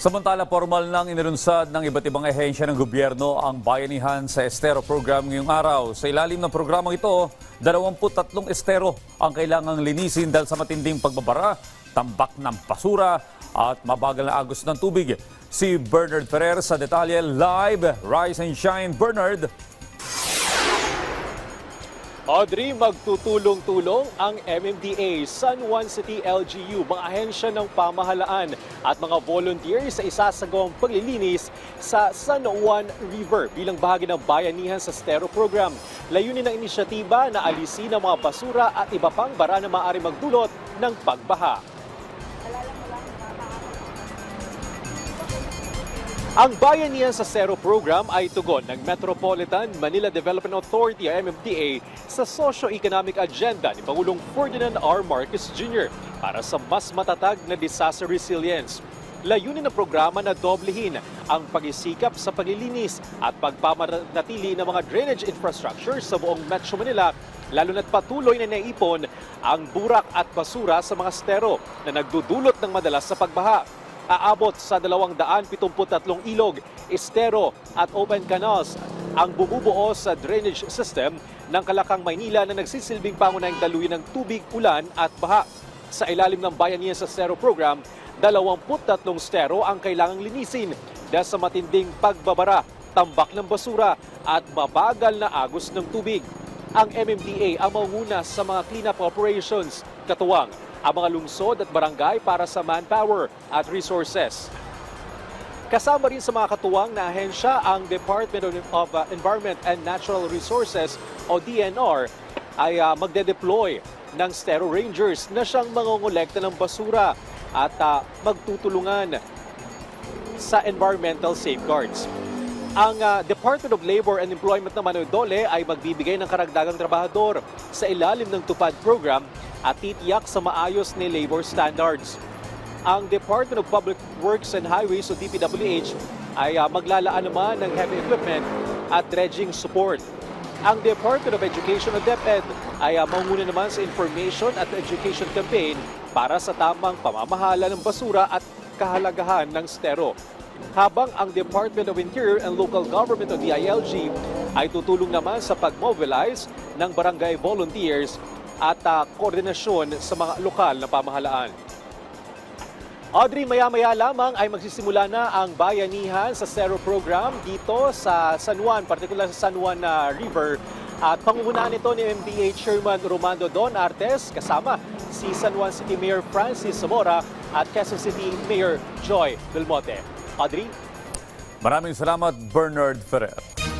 Samantala, formal nang inilunsad ng iba't ibang ehensya ng gobyerno ang bayanihan sa estero program ngayong araw. Sa ilalim ng programang ito, 23 estero ang kailangang linisin dahil sa matinding pagbabara, tambak ng basura at mabagal na agos ng tubig. Si Bernard Ferrer sa detalye live. Rise and shine, Bernard. Audrey, magtutulong-tulong ang MMDA, San Juan City LGU, mga ahensya ng pamahalaan at mga volunteers sa isasagawang paglilinis sa San Juan River bilang bahagi ng bayanihan sa estero program. Layunin ng inisyatiba na alisin ang mga basura at iba pang bara na maaari magdulot ng pagbaha. Ang Bayanihan sa Estero program ay tugon ng Metropolitan Manila Development Authority o MMDA sa socio-economic agenda ni Pangulong Ferdinand R. Marcos Jr. para sa mas matatag na disaster resilience. Layunin ng programa na doblehin ang pag-isikap sa paglilinis at pagpamanatili ng mga drainage infrastructure sa buong Metro Manila, lalo na't patuloy na naipon ang burak at basura sa mga estero na nagdudulot ng madalas sa pagbaha. Aabot sa 273 ilog, estero at open canals ang bumubuo sa drainage system ng Kalakang, Maynila na nagsisilbing pangunahing daluyan ng tubig, ulan at baha. Sa ilalim ng Bayanihan sa Estero program, 23 estero ang kailangang linisin dahil sa matinding pagbabara, tambak ng basura at mabagal na agos ng tubig. Ang MMDA ang manguna sa mga cleanup operations, katuwang ang mga lungsod at barangay para sa manpower at resources. Kasama rin sa mga katuwang na ahensya ang Department of Environment and Natural Resources o DNR ay magde-deploy ng Estero Rangers na siyang mangongolekta ng basura at magtutulungan sa environmental safeguards. Ang Department of Labor and Employment naman o DOLE ay magbibigay ng karagdagang trabahador sa ilalim ng TUPAD program at titiyak sa maayos na labor standards. Ang Department of Public Works and Highways o DPWH ay maglalaan naman ng heavy equipment at dredging support. Ang Department of Education o DepEd ay manguna naman sa information at education campaign para sa tamang pamamahala ng basura at kahalagahan ng estero. Habang ang Department of Interior and Local Government o DILG ay tutulong naman sa pag-mobilize ng barangay volunteers at koordinasyon sa mga lokal na pamahalaan. Audrey, maya-maya lamang ay magsisimula na ang bayanihan sa Estero program dito sa San Juan, partikular sa San Juan River. At pangungunahan ito ni MMDA Chairman Romando Don Artes kasama si San Juan City Mayor Francis Zamora at Quezon City Mayor Joy Belmonte. Audrey? Maraming salamat, Bernard Ferrer.